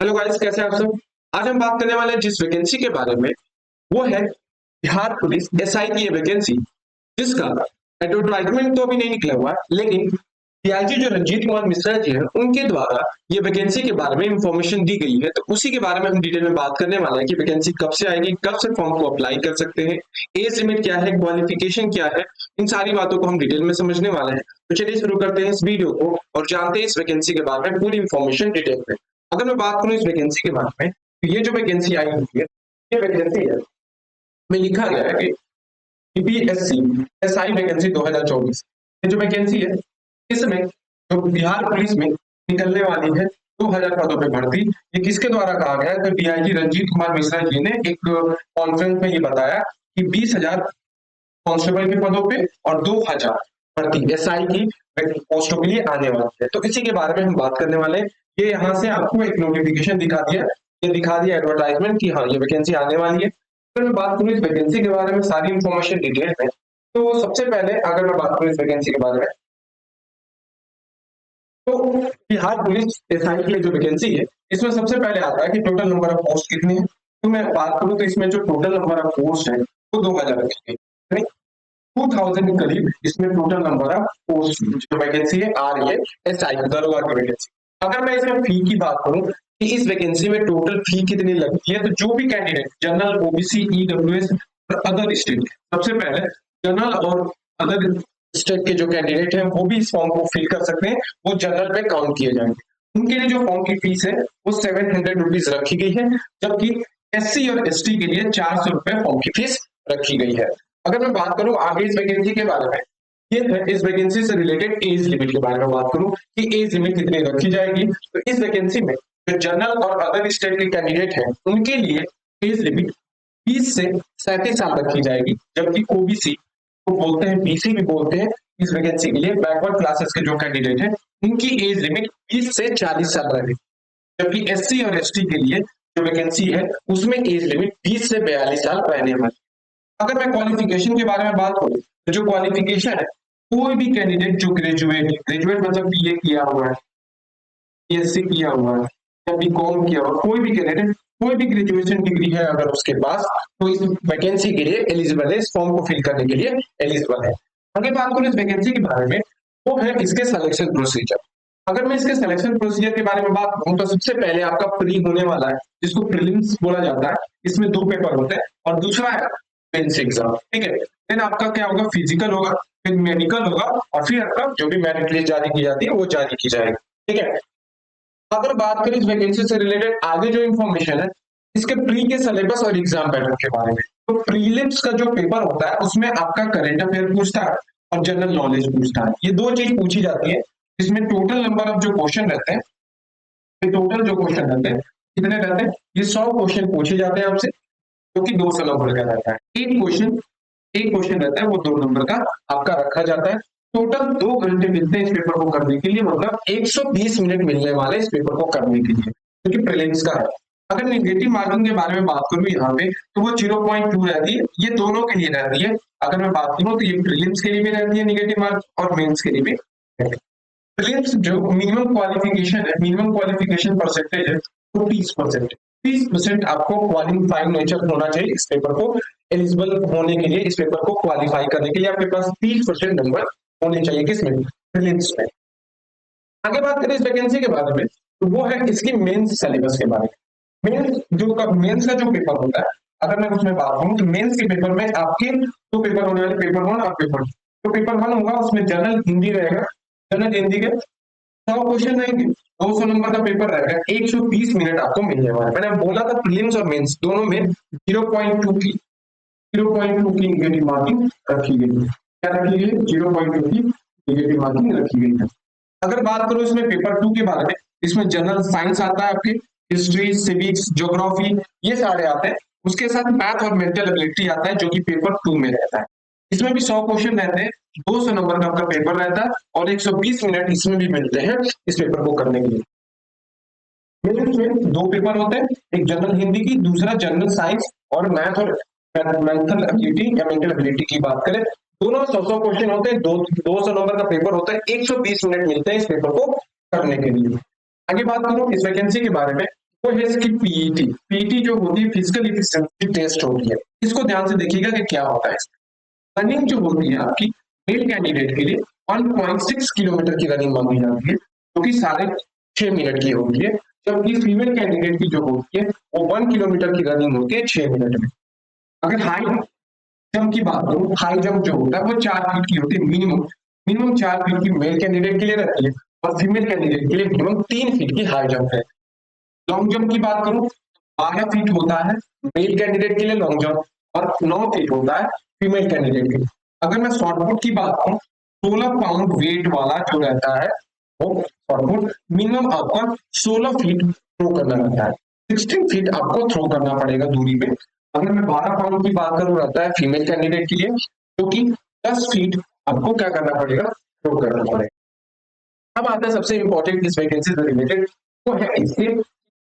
Hello guys, कैसे हैं आप सब। आज हम बात करने वाले हैं जिस वैकेंसी के बारे में, वो है बिहार पुलिस एसआई की ये वैकेंसी, जिसका एडवर्टाइजमेंट तो अभी नहीं निकला हुआ है, लेकिन डीआईजी जो रंजीत कुमार मिश्रा जी हैं, उनके द्वारा ये वैकेंसी के बारे में इंफॉर्मेशन दी गई है। तो उसी के बारे में हम डिटेल में बात करने वाले हैं कि वैकेंसी कब से आएगी, कब से फॉर्म को अप्लाई कर सकते हैं, एज लिमिट क्या है, क्वालिफिकेशन क्या है, इन सारी बातों को हम डिटेल में समझने वाले हैं। तो चलिए शुरू करते हैं इस वीडियो को और जानते हैं इस वैकेंसी के बारे में पूरी इंफॉर्मेशन डिटेल में। अगर मैं बात करूं इस वैकेंसी के बारे में, तो ये जो वैकेंसी आई हुई है, ये वैकेंसी है में लिखा गया है कि यूपीएससी एसआई वैकेंसी 2024। ये जो वैकेंसी है, इसमें जो बिहार पुलिस में निकलने वाली है 2000 पदों पे भर्ती, ये किसके द्वारा कहा गया है? तो डीआईजी रंजीत कुमार मिश्रा जी ने एक कॉन्फ्रेंस में ये बताया कि 20,000 कांस्टेबल के पदों पे और 2000 भर्ती एसआई की पोस्टों के लिए आने वाली है। तो इसी के बारे में हम बात करने वाले हैं। ये यहाँ से आपको एक नोटिफिकेशन दिखा दिया, ये दिखा दिया एडवर्टाइजमेंट की हाँ ये वैकेंसी आने वाली है। अगर मैं बात करूँ इस वैकेंसी के बारे में सारी इंफॉर्मेशन डिटेल में, तो सबसे पहले अगर मैं बात करूँ इस वैकेंसी के बारे में, तो बिहार पुलिस एसआई की जो वैकेंसी है, इसमें सबसे पहले आता है कि टोटल नंबर ऑफ पोस्ट कितनी है। तो मैं बात करूँ तो इसमें जो टोटल नंबर ऑफ पोस्ट है वो 2000 रखी गई, 2000 के करीब इसमें टोटल नंबर ऑफ पोस्ट जो वैकेंसी है आ रही है एसआई दरोगा की वैकेंसी। अगर मैं इसमें फी की बात करूं कि इस वैकेंसी में टोटल फी कितनी लगती है, तो जो भी कैंडिडेट जनरल, ओबीसी, ईडब्ल्यूएस और अदर स्टेट, सबसे पहले जनरल और अदर स्टेट के जो कैंडिडेट हैं वो भी इस फॉर्म को फिल कर सकते हैं, वो जनरल पे काउंट किए जाएंगे। उनके लिए जो फॉर्म की फीस है वो 700 रुपीज रखी गई है, जबकि एससी और एसटी के लिए 400 रुपए फॉर्म की फीस रखी गई है। अगर मैं बात करूं आगे इस वैकेंसी के बारे में, ये है इस वैकेंसी से रिलेटेड एज लिमिट के बारे में बात करूं कि एज लिमिट कितनी रखी जाएगी। तो इस वैकेंसी में जो जनरल और अदर स्टेट के कैंडिडेट हैं उनके लिए एज लिमिट 20 से 37 साल रखी जाएगी, जबकि ओबीसी को बोलते हैं, बीसी भी बोलते हैं, इस वैकेंसी के लिए बैकवर्ड क्लासेस के जो कैंडिडेट हैं उनकी एज लिमिट 20 से 40 साल रहेगी, जबकि एससी और एसटी के लिए जो वैकेंसी है उसमें एज लिमिट 20 से 42 साल रहने वाली। अगर मैं क्वालिफिकेशन के बारे में बात करूं, तो जो क्वालिफिकेशन है, कोई भी कैंडिडेट जो ग्रेजुएट मतलब बीए किया हुआ है, बीएससी किया हुआ है या बीकॉम किया हुआ, कोई भी कैंडिडेट कोई भी ग्रेजुएशन डिग्री है अगर उसके पास, तो इस वैकेंसी के लिए एलिजिबल है, इस फॉर्म को फिल करने के लिए एलिजिबल है। आगे बात करूं इस वैकेंसी के बारे में, वो है इसके सिलेक्शन प्रोसीजर। अगर मैं इसके सिलेक्शन प्रोसीजर के बारे में बात करूं, तो सबसे पहले आपका प्री होने वाला है, जिसको प्रीलिम्स बोला जाता है। इसमें 2 पेपर होते हैं और दूसरा है मेंस एग्जाम, ठीक है। देन आपका क्या होगा, फिजिकल होगा, फिर मेडिकल होगा और फिर आपका जो भी मेरिट लिस्ट जारी की जाती है वो जारी की जाएगी, ठीक है। अगर बात करें इस वैकेंसी से रिलेटेड आगे जो इंफॉर्मेशन है, इसके प्री के सिलेबस और एग्जाम पैटर्न के बारे में, तो प्रीलिम्स का जो पेपर होता है उसमें आपका करंट अफेयर पूछता है और जनरल नॉलेज पूछता है, ये 2 चीज पूछी जाती है। इसमें टोटल नंबर ऑफ जो क्वेश्चन रहते हैं, टोटल जो क्वेश्चन रहते हैं कितने रहते हैं, ये 100 क्वेश्चन पूछे जाते हैं आपसे, जो कि 200 नंबर का रहता है। एक क्वेश्चन रहता है वो 2 नंबर का आपका रखा जाता है। टोटल 2 घंटे मिलते हैं इस पेपर को करने के लिए, मतलब 120 मिनट मिलने वाले इस पेपर को करने के लिए, जो कि प्रीलिम्स का है। अगर नेगेटिव मार्किंग के बारे में बात करूं यहाँ पे, तो वो 0.2 रहती है, ये दोनों के लिए रहती है। अगर मैं बात करूं तो ये प्रीलिम्स के लिए भी रहती है नेगेटिव मार्क और मेंस के लिए भी रहती है। प्रीलिम्स जो मिनिमम क्वालिफिकेशन है, मिनिमम क्वालिफिकेशन परसेंटेज है वो 30%। 30% आपको क्वालिफाइंग नेचर होना चाहिए इस पेपर को एलिजिबल होने के लिए, इस पेपर को क्वालिफाई करने के लिए आपके पास 30% नंबर होने चाहिए किसमें, प्रीलिम्स में। आगे बात करें इस वैकेंसी के बारे में, तो वो है इसकी मेंस सिलेबस के बारे में। मेंस का जो पेपर होता है, अगर मैं उसमें बात करूं तो मेंस के पेपर में आपके 2 पेपर होने वाले, पेपर 1 और पेपर 2। तो पेपर 1 होगा उसमें जनरल हिंदी रहेगा, जनरल हिंदी के 100 क्वेश्चन रहेंगे, 200 नंबर का पेपर रहेगा, 120 मिनट आपको मिलने वाला है। मैंने बोला था प्रीलिम्स और मेंस दोनों में 0.2 की नेगेटिव मार्किंग रखी गई है। क्या रखी गई है? 0.2 की नेगेटिव मार्किंग रखी गई है। अगर बात करो इसमें पेपर 2 के बारे में, इसमें जनरल साइंस आता है, आपके हिस्ट्री, सिविक्स, ज्योग्राफी, ये सारे आते हैं। उसके साथ मैथ और मेंटल एबिलिटी आता है, जो कि पेपर 2 में रहता है। इसमें भी 100 क्वेश्चन रहते हैं, 200 नंबर का आपका पेपर रहता है और 120 मिनट इसमें भी मिलते हैं इस पेपर को करने के लिए। मेंस में 2 पेपर होते हैं, एक जनरल हिंदी की, दूसरा जनरल साइंस और मैथ और मेंटल एबिलिटी या मेंटल एबिलिटी की बात करें, दोनों 100 क्वेश्चन होते हैं, 200 नंबर का पेपर होता है, 120 मिनट मिलते हैं इस पेपर को करने के लिए। आगे बात करूं इस वैकेंसी के बारे में, वो है इसकी पीईटी। पीईटी जो होती है फिजिकल एफिशिएंसी टेस्ट होती है। इसको ध्यान से देखिएगा कि क्या होता है। रनिंग जो होती है आपकी मेल कैंडिडेट के लिए 1.6 किलोमीटर की रनिंग मांगी जाती है, जो कि 6.5 मिनट की होती है, जबकि फीमेल कैंडिडेट की जो होती है वो 1 किलोमीटर की रनिंग होती है 6 मिनट में। अगर हाई जंप की बात करूं, हाई जंप जो होता है वो 4 फीट की होती है मिनिमम। मिनिमम 4 फीट की मेल कैंडिडेट के लिए रहती है और फीमेल कैंडिडेट के लिए मिनिमम 3 फीट की हाई जंप है। लॉन्ग जंप की बात करूं, 12 फीट होता है मेल कैंडिडेट के लिए लॉन्ग जंप और 9 फीट होता है फीमेल कैंडिडेट के लिए। अगर मैं शॉर्टपुट की बात करूं, 16 पाउंड वेट वाला जो रहता है वो शॉर्टपुट मिनिमम आपका 16 फीट थ्रो करना रहता है। 16 फीट आपको थ्रो करना पड़ेगा दूरी पे। अगर मैं 12 पाउंड की बात करूं रहता है फीमेल कैंडिडेट के लिए, जो कि 10 फीट आपको क्या करना पड़ेगा, थ्रो करना पड़ेगा। अब आता है सबसे इंपॉर्टेंट इस वैकेंसी से रिलेटेड, वो है इसके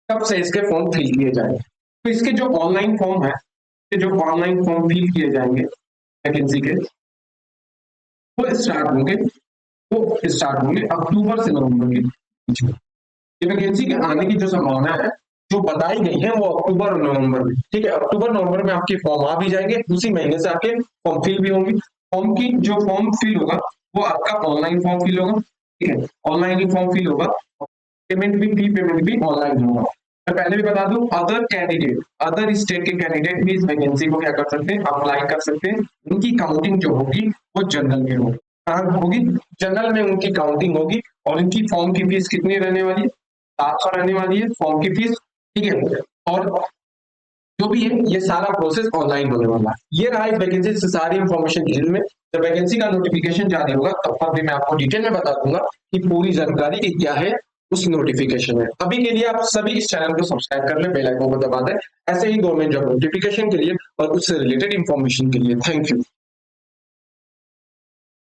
कब से इसके फॉर्म फिल किए जाएंगे। तो इसके जो ऑनलाइन फॉर्म है, जो ऑनलाइन फॉर्म फिल किए जाएंगे वैकेंसी के, वो स्टार्ट होंगे अक्टूबर से नवंबर के बीच में। ये वैकेंसी के आने की जो संभावना है जो बताई गई है वो अक्टूबर और नवंबर में, ठीक है। अक्टूबर नवंबर में आपके फॉर्म आ भी जाएंगे, उसी महीने से आपके फॉर्म फिल भी होंगे। फॉर्म की जो फॉर्म फिल होगा वो आपका ऑनलाइन फॉर्म फिल होगा, ठीक है, ऑनलाइन ही फॉर्म फिल होगा। पेमेंट भी, फी पेमेंट भी ऑनलाइन होगा। मैं पहले भी बता दूं, अदर स्टेट के कैंडिडेट भी इस वैकेंसी को क्या कर सकते हैं, अप्लाई कर सकते हैं। उनकी काउंटिंग जो होगी वो जनरल में होगी। कहाँ होगी, जनरल में उनकी काउंटिंग होगी। और इनकी फॉर्म की फीस कितनी रहने वाली है, 700 रहने वाली है फॉर्म की फीस, ठीक है। और जो भी है ये सारा प्रोसेस ऑनलाइन होने वाला है। ये रहा इस वैकेंसी से सारी इंफॉर्मेशन डिटेल में। जब वैकेंसी का नोटिफिकेशन जारी होगा तब पर भी मैं आपको डिटेल में बता दूंगा कि पूरी जानकारी की क्या है उस नोटिफिकेशन में। अभी के लिए आप सभी इस चैनल को सब्सक्राइब कर ले, बेल आइकन को दबा दें ऐसे ही गवर्नमेंट जॉब नोटिफिकेशन के लिए और उससे रिलेटेड इंफॉर्मेशन के लिए। Thank you.